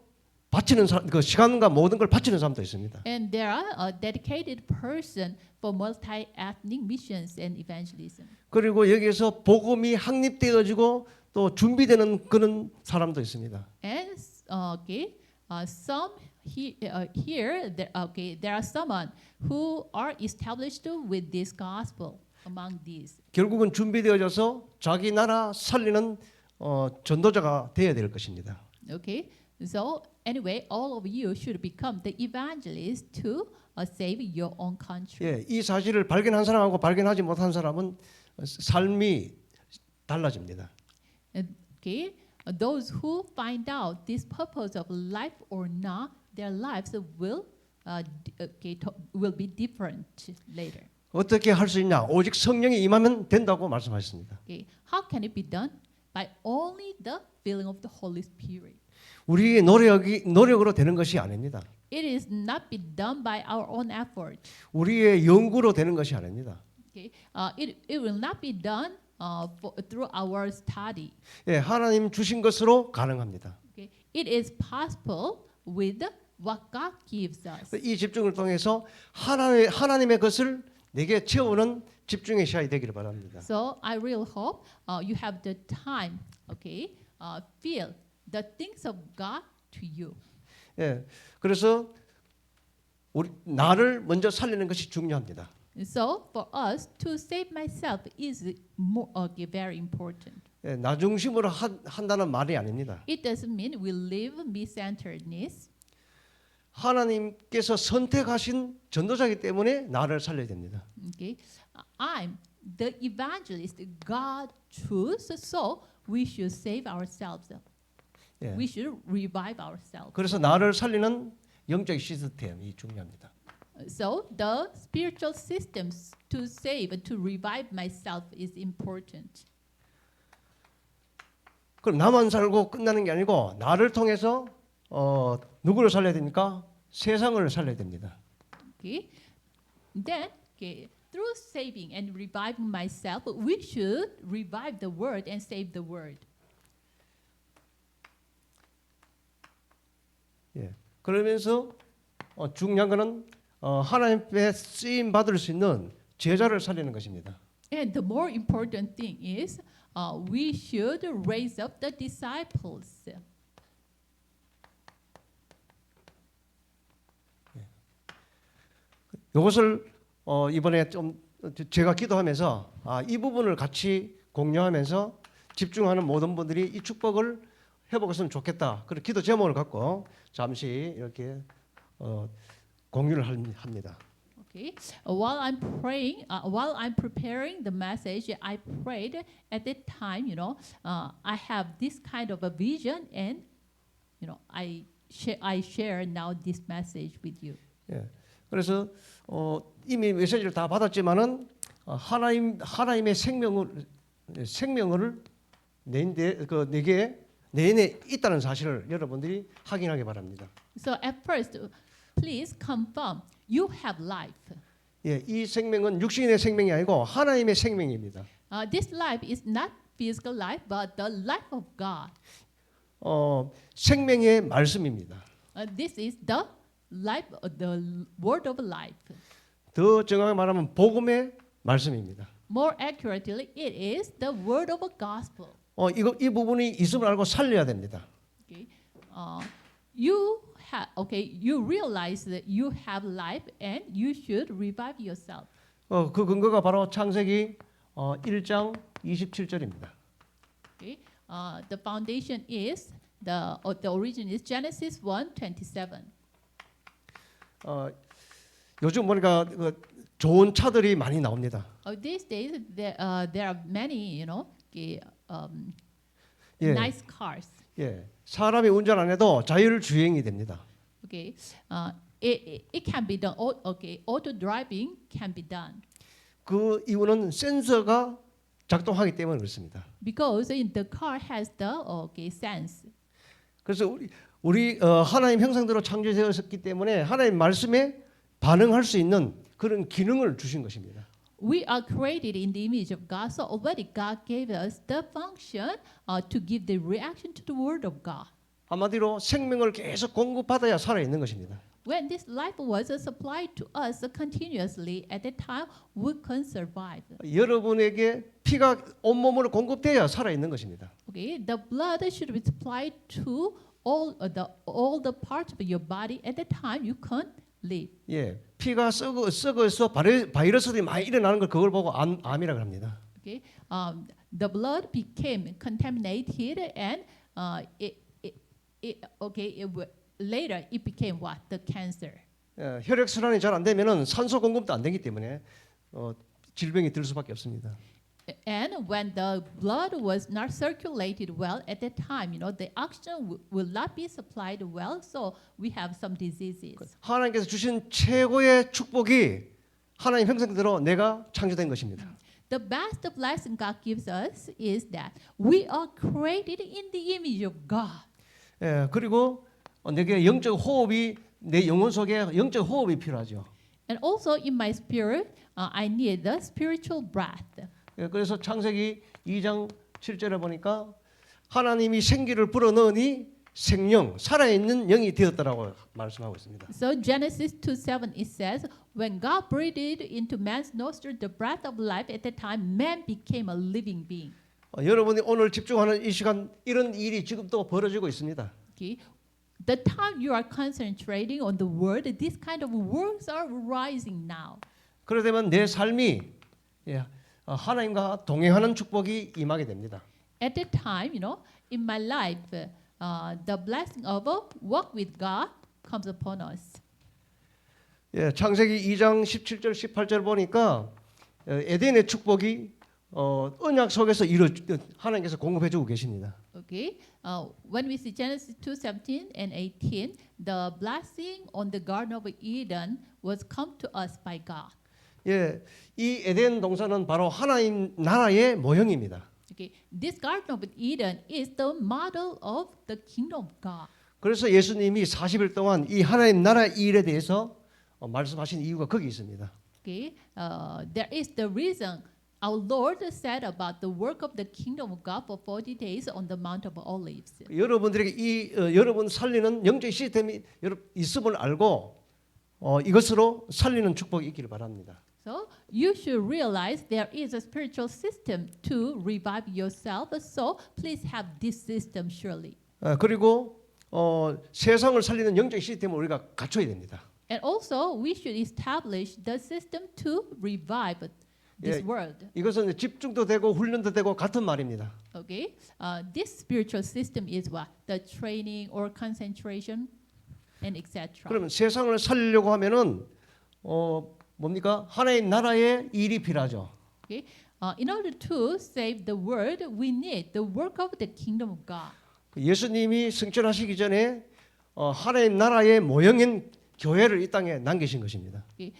바치는 사람, 그 시간과 모든 걸 바치는 사람도 있습니다. And there are a dedicated person for multi-ethnic missions and evangelism. 그리고 여기에서 복음이 확립되어지고 또 준비되는 그런 사람도 있습니다. And some here there are someone who are established with this gospel among these. 결국은 준비되어져서 자기 나라 살리는 전도자가 되어야 될 것입니다. Okay, so anyway, all of you should become the evangelist to save your own country. 예, 이 사실을 발견한 사람하고 발견하지 못한 사람은 삶이 달라집니다. Okay, those who find out this purpose of life or not, their lives will be different later. 어떻게 할 수 있냐? 오직 성령이 임하면 된다고 말씀하셨습니다. Okay, how can it be done? By only the filling of the Holy Spirit. 우리의 노력으로 되는 것이 아닙니다. It is not be done by our own effort. 우리의 연구로 되는 것이 아닙니다. Okay, it will not be done through our study. 예, 하나님 주신 것으로 가능합니다. Okay, it is possible with what God gives us. 이 집중을 통해서 하나님의 것을 내게 채우는 집중의 시간이 되기를 바랍니다. So I really hope you have the time, okay, feel the things of God to you. 예, 그래서 우리 나를 먼저 살리는 것이 중요합니다. So for us to save myself is very important. 예, 나 중심으로 한다는 말이 아닙니다. It doesn't mean we live me-centeredness. 하나님께서 선택하신 전도자이기 때문에 나를 살려야 됩니다. Okay, I'm the evangelist God chose, so we should save ourselves. 예, We should revive ourselves. 그래서 나를 살리는 영적 시스템이 중요합니다. So the spiritual systems to save, to revive myself is important. 그럼 나만 살고 끝나는 게 아니고 나를 통해서 누구를 살려야 됩니까? 세상을 살려야 됩니다. Okay, then through saving and reviving myself, we should revive the world and save the world. 예, 그러면서 중요한 것은 하나님의 쓰임 받을 수 있는 제자를 살리는 것입니다. And the more important thing is we should raise up the disciples. 이것을 이번에 좀 제가 기도하면서 이 부분을 같이 공유하면서 집중하는 모든 분들이 이 축복을 해보겠으면 좋겠다. 그런 기도 제목을 갖고 잠시 이렇게 공유를 합니다. Okay. While I'm praying, while I'm preparing the message, I prayed at that time. I have this kind of a vision, and I share now this message with you. 예. 그래서 이미 메시지를 다 받았지만은 하나님의 생명을 내게 내내 있다는 사실을 여러분들이 확인하기 바랍니다. So at first, please confirm you have life. 예, 이 생명은 육신의 생명이 아니고 하나님의 생명입니다. This life is not physical life, but the life of God. 생명의 말씀입니다. This is the life, the word of life. 더 정확하게 말하면 복음의 말씀입니다. More accurately, it is the word of a gospel. 이 부분이 있음을 알고 살려야 됩니다. Okay, you realize that you have life, and you should revive yourself. 그 근거가 바로 창세기 1장 27절입니다. Okay, the foundation is the origin is Genesis 1:27. 요즘 보니까 좋은 차들이 많이 나옵니다. These days, there are many, 예. nice cars. 예, 사람이 운전 안 해도 자율주행이 됩니다. Okay, it can be done. Auto driving can be done 그 이유는 센서가 작동하기 때문에 그렇습니다. because the car has the sense. 그래서 우리 하나님 형상대로 창조되었기 때문에 하나님 말씀에 반응할 수 있는 그런 기능을 주신 것입니다. We are created in the image of God, so already God gave us the function to give the reaction to the word of God. 한마디로 생명을 계속 공급받아야 살아 있는 것입니다. When this life was supplied to us continuously at that time, we can survive. 여러분에게 피가 온몸으로 공급돼야 살아 있는 것입니다. Okay, the blood should be supplied to all the parts of your body at the time you can live. 예, 피가 썩어서 바이러스들이 많이 일어나는 걸 그걸 보고 암이라고 합니다. Okay, the blood became contaminated and later it became what? The cancer. 예, 혈액 순환이 잘 안 되면은 산소 공급도 안 되기 때문에 질병이 들 수밖에 없습니다. And when the blood was not circulated well at that time, the oxygen will not be supplied well, so we have some diseases. 하나님께서 주신 최고의 축복이 하나님 형상대로 내가 창조된 것입니다. The best blessing God gives us is that we are created in the image of God. 예, 그리고 내게 영적 호흡이 내 영혼 속에 영적 호흡이 필요하죠. And also in my spirit, I need the spiritual breath. 예, 그래서 창세기 2장 7절에 보니까 하나님이 생기를 불어넣으니 생령 살아있는 영이 되었다라고 말씀하고 있습니다. So Genesis 2:7 it says, when God breathed into man's nostril the breath of life, at that time man became a living being. 여러분이 오늘 집중하는 이 시간 이런 일이 지금도 벌어지고 있습니다. Okay. The time you are concentrating on the word, this kind of works are rising now. 그러되면 내 삶이 하나님과 동행하는 축복이 임하게 됩니다. At that time, in my life, the blessing of walk with God comes upon us. 예, 창세기 2장 17절 18절 보니까 에덴의 축복이 언약 속에서 하나님께서 공급해 주고 계십니다. Okay, when we see Genesis 2:17 and 18, the blessing on the Garden of Eden was come to us by God. 예, 이 에덴 동산은 바로 하나님 나라의 모형입니다. Okay, this Garden of Eden is the model of the kingdom of God. 그래서 예수님이 40일 동안 이 하나님 나라 일에 대해서 말씀하신 이유가 거기 있습니다. Okay, there is the reason our Lord said about the work of the kingdom of God for 40 days on the Mount of Olives. 여러분들에게 여러분 살리는 영적 시스템이 있음을 알고 이것으로 살리는 축복이 있기를 바랍니다. So you should realize there is a spiritual system to revive yourself. So please have this system surely. 그리고 세상을 살리는 영적 시스템을 우리가 갖춰야 됩니다. And also we should establish the system to revive this world. 이것은 집중도 되고 훈련도 되고 같은 말입니다. Okay, this spiritual system is what? The training or concentration and etc. 그러면 세상을 살리려고 하면은 뭡니까? 하나님 나라의 일이 필요하죠. Okay, in order to save the world, we need the work of the kingdom of God. 예수님이 승천하시기 전에 하나님 나라의 모형인 교회를 이 땅에 남기신 것입니다. Okay.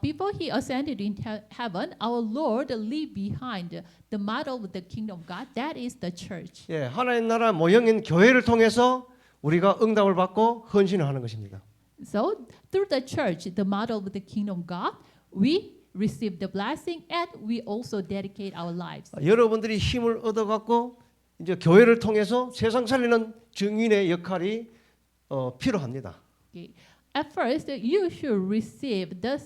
Before he ascended into heaven, our Lord leave behind the model of the kingdom of God. That is the church. 예, 하나님 나라 모형인 교회를 통해서 우리가 응답을 받고 헌신을 하는 것입니다. So through the church, the model of the kingdom of God, we receive the blessing and we also dedicate our lives. 여러분들이 힘을 얻어갖고 이제 교회를 통해서 세상 살리는 증인의 역할이 필요합니다. Okay. At first, you should receive the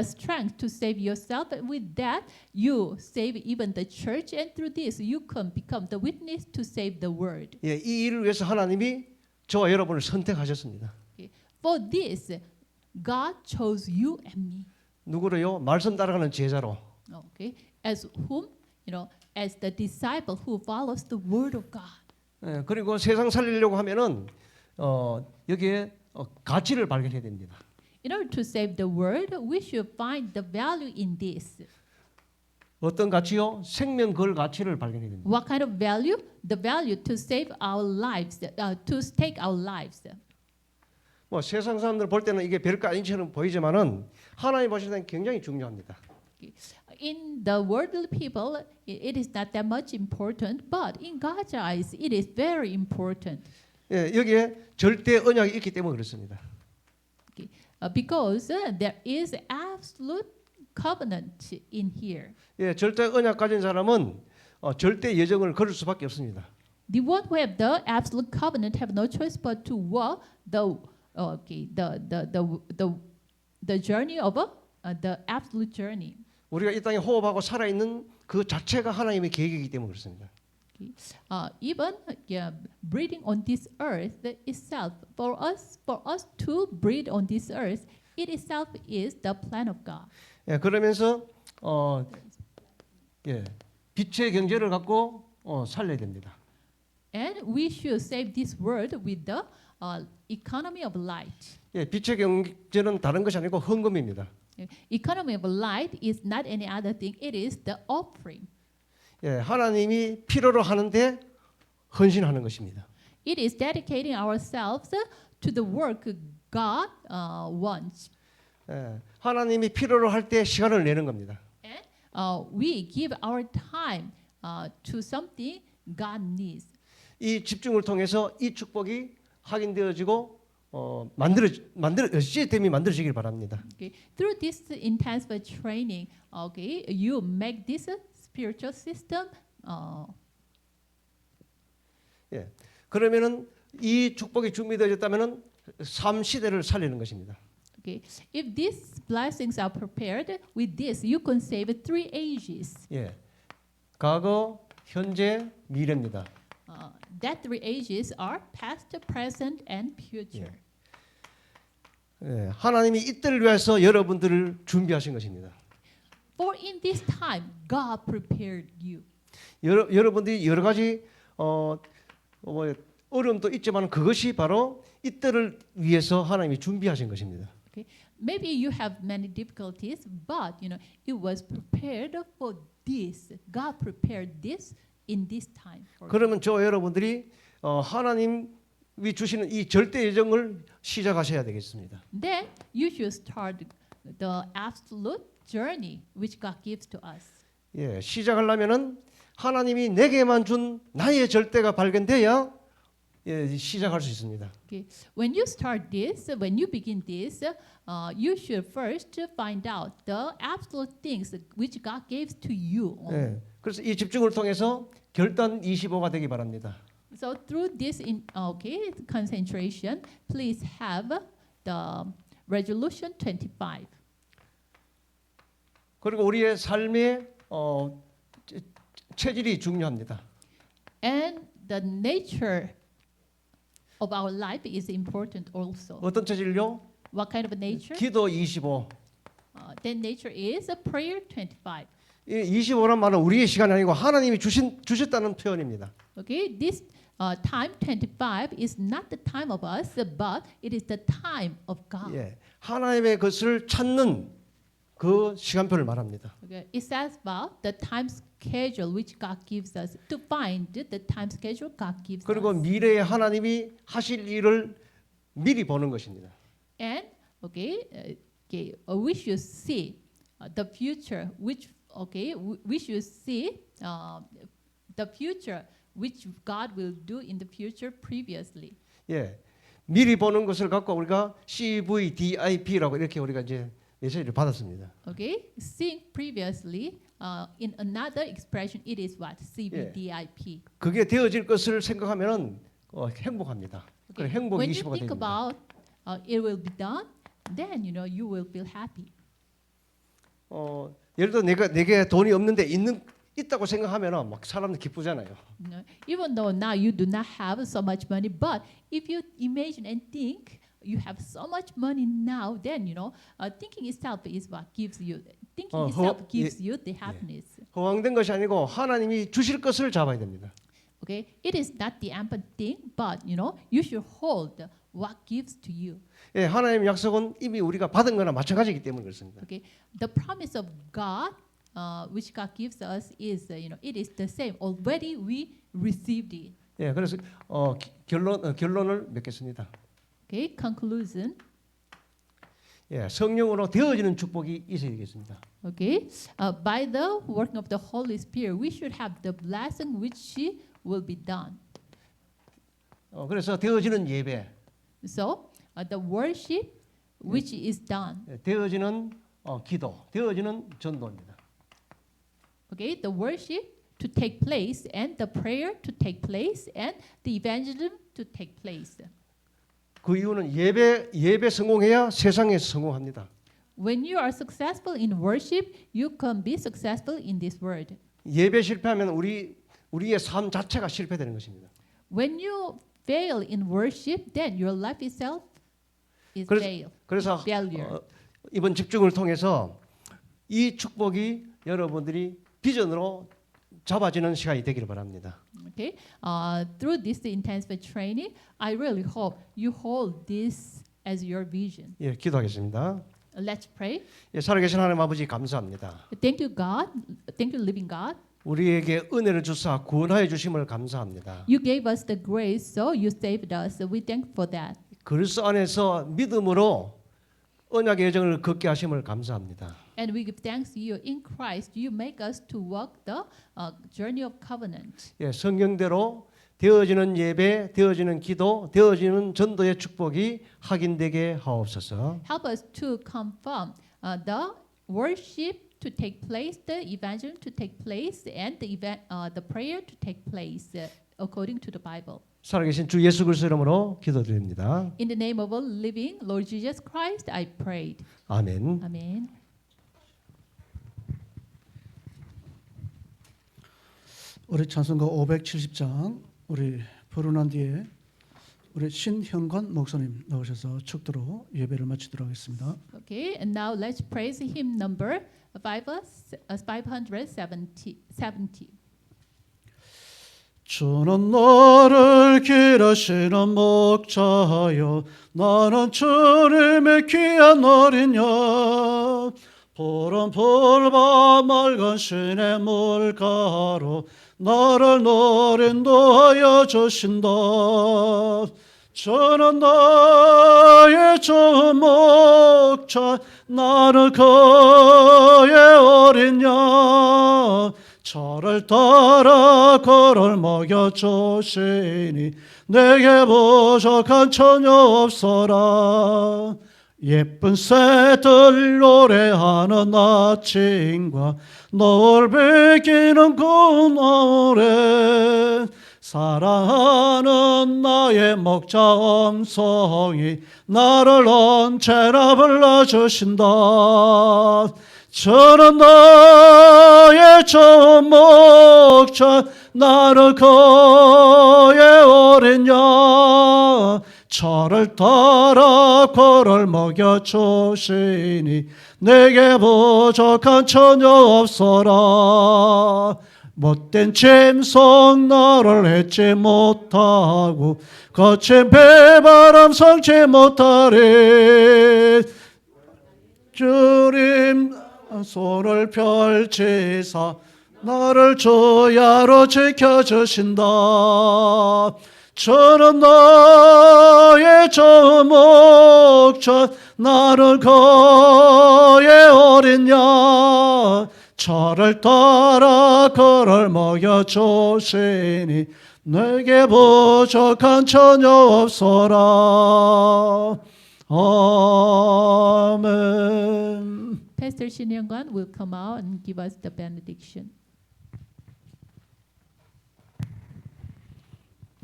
strength to save yourself. With that, you save even the church, and through this, you can become the witness to save the world. 예, 이 일을 위해서 하나님이 저와 여러분을 선택하셨습니다. Okay. For this, God chose you and me. 누구로요? 말씀 따라가는 제자로. Okay, as whom, as the disciple who follows the word of God. 예, 그리고 세상 살리려고 하면은 여기에 가치를 발견해야 됩니다. In order to save the world, we should find the value in this. 어떤 가치요? 생명 걸 가치를 발견해야 됩니다. What kind of value? The value to save our lives, to stake our lives. 뭐 세상 사람들 볼 때는 이게 별거 아닌처럼 보이지만은 하나님 보실 때는 굉장히 중요합니다. In the worldly people, it is not that much important, but in God's eyes, it is very important. 예, 여기에 절대 언약이 있기 때문에 그렇습니다. Okay. Because there is absolute covenant in here. 예, 절대 언약 가진 사람은 절대 예정을 걸을 수밖에 없습니다. The one who have the absolute covenant have no choice but to walk the journey of the absolute journey. 우리가 이 땅에 호흡하고 살아 있는 그 자체가 하나님의 계획이기 때문에 그렇습니다. Okay. Even breathing on this earth itself, for us to breathe on this earth, it itself is the plan of God. 예, 그러면서 빛의 경제를 갖고 살려야 됩니다. And we should save this world with the economy of light. 예, 빛의 경제는 다른 것이 아니고 헌금입니다. Economy of light is not any other thing. It is the offering. 예, 하나님이 필요로 하는데 헌신하는 것입니다. It is dedicating ourselves to the work God wants. 예, 하나님이 필요로 할 때 시간을 내는 겁니다. And we give our time to something God needs. 이 집중을 통해서 이 축복이 확인되어지고 시스템이 만들어지길 바랍니다. Okay. Through this intensive training, okay, you make this spiritual system. 예, 그러면은 이 축복이 준비되어졌다면은 삶 시대를 살리는 것입니다. Okay. If these blessings are prepared, with this you can save 3 ages. 예, 과거, 현재, 미래입니다. That 3 ages are past, present, and future. 예, 하나님이 이때를 위해서 여러분들을 준비하신 것입니다. For in this time, God prepared you. 여러분들이 여러 가지 어려움도 있지만 그것이 바로 이때를 위해서 하나님이 준비하신 것입니다. Okay. Maybe you have many difficulties, but it was prepared for this. God prepared this in this time. for you. 그러면 저 여러분들이 하나님이 주시는 이 절대 예정을 시작하셔야 되겠습니다. Then you should start the absolute journey which God gives to us. 예, 시작하려면은 하나님이 내게만 준 나의 절대가 발견돼야 시작할 수 있습니다. Okay. When you start this, when you begin this, you should first find out the absolute things which God gives to you. 예, 그래서 이 집중을 통해서 결단 25가 되기 바랍니다. So through this concentration, please have the resolution 25. 그리고 우리의 삶의 체질이 중요합니다. And the nature of our life is important also. 어떤 체질요? What kind of a nature? 기도 25. That nature is a prayer 25. 이 25란 말은 우리의 시간이 아니고 하나님이 주셨다는 표현입니다. Okay, this time 25 is not the time of us, but it is the time of God. 예, 하나님의 것을 찾는 그 시간표를 말합니다. Okay, it says about the time schedule which God gives us to find the time schedule God gives 그리고 us. 미래에 하나님이 하실 일을 미리 보는 것입니다. And we should see the future, we should see the future which God will do in the future previously. 예, 미리 보는 것을 갖고 우리가 CVDIP라고 이렇게 우리가 이제 메시지를 받았습니다. Okay, seeing previously, in another expression, it is what CVDIP. 그게 되어질 것을 생각하면은 행복합니다. 그래, 행복 When you 25가 think 됩니다. about it will be done, then you will feel happy. 예를 들어 내게 돈이 없는데 있다고 생각하면은 막 사람들 기쁘잖아요. Even though now you do not have so much money, but if you imagine and think you have so much money now, then thinking itself is what gives you. Thinking itself gives you the happiness. 허황된 것이 아니고 하나님이 주실 것을 잡아야 됩니다. Okay, it is not the ample thing, but you should hold what gives to you. 예, 하나님의 약속은 이미 우리가 받은 거나 마찬가지이기 때문에 그렇습니다. Okay, the promise of God, which God gives us, is it is the same. Already we received it. 예, 그래서 결론을 맺겠습니다. Okay, conclusion. 예, 성령으로 되어지는 축복이 있어야 되겠습니다. Okay, by the working of the Holy Spirit, we should have the blessing which will be done. 그래서 되어지는 예배, So the worship which is done. 되어지는 기도, 되어지는 전도입니다. Okay, the worship to take place, and the prayer to take place, and the evangelism to take place. 그 이유는 예배 성공해야 세상에서 성공합니다. When you are successful in worship, you can be successful in this world. 예배 실패하면 우리의 삶 자체가 실패되는 것입니다. When you fail in worship, then your life itself is 그래서 failure. 이번 집중을 통해서 이 축복이 여러분들이 비전으로 잡아지는 시간이 되기를 바랍니다. Okay, through this intensive training, I really hope you hold this as your vision. 예, 기도하겠습니다. Let's pray. 예, 살아계신 하나님 아버지 감사합니다. Thank you, God. Thank you, living God. 우리에게 은혜를 주사 구원하여 주심을 감사합니다. You gave us the grace, so you saved us. We thank for that. 그리스도 안에서 믿음으로 언약의 여정을 걷게 하심을 감사합니다. And we give thanks to you in Christ. You make us to walk the journey of covenant. 예, 성경대로 되어지는 예배, 되어지는 기도, 되어지는 전도의 축복이 확인되게 하옵소서. Help us to confirm the worship to take place, the evangelism to take place, and the prayer to take place according to the Bible. 살아계신 주 예수 그리스도 이름으로 기도드립니다. In the name of a living Lord Jesus Christ, I prayed. 아멘. Amen. 우리 찬송가 570장 우리 부르 난 뒤에 우리 신현관 목사님 나오셔서 축도로 예배를 마치도록 하겠습니다. Okay, and now let's praise hymn number 570. 주는 너를 기르시는 목자여 나는 주님의 귀한 어린 양 푸른 풀밭 맑은 시내 물가로 나를 노린도하여 주신다. 저는 나의 좋은 목자 나는 그의 어린 양 저를 따라 그를 먹여주시니 내게 부족한 전혀 없어라. 예쁜 새들 노래하는 아침과 널 비기는 그날에 사랑하는 나의 목자 음성이 나를 언제나 불러주신다. 저는 나의 좋은 목자 나를 그의 어린 양 저를 따라 그를 먹여주시니 내게 부족한 전혀 없어라. 못된 짐승 나를 해치 못하고 거친 배바람 성치 못하리. 주님 손을 펼치사 나를 주야로 지켜주신다. 저는 나의 좋은 목자 나를 그의 어린 양 저를 따라 그를 먹여주시니 내게 부족한 전혀 없어라. 아멘. Pastor Shin Hyung-gun will come out and give us the benediction.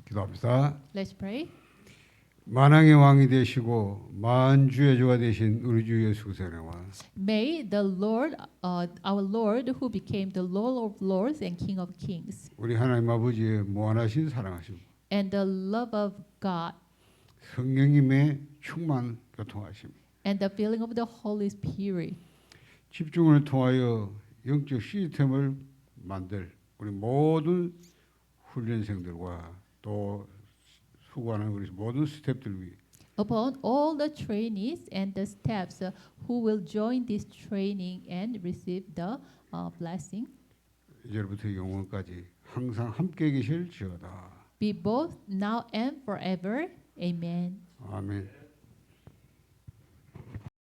기도합시다. Let's pray. 만왕의 왕이 되시고 만주의 주가 되신 우리 주 예수 그리스도의 May the Lord, our Lord, who became the Lord of Lords and King of Kings, 우리 하나님 아버지의 무한하신 사랑하심, and the love of God, 성령님의 충만 교통하심, and the filling of the Holy Spirit, 집중을 통하여 영적 시스템을 만들 우리 모든 훈련생들과 또 수고하는 우리 모든 스태프들 위해 upon all the trainees and the staffs who will join this training and receive the blessing, 이제부터 영원까지 항상 함께 계실지어다. be both now and forever. Amen. 아멘.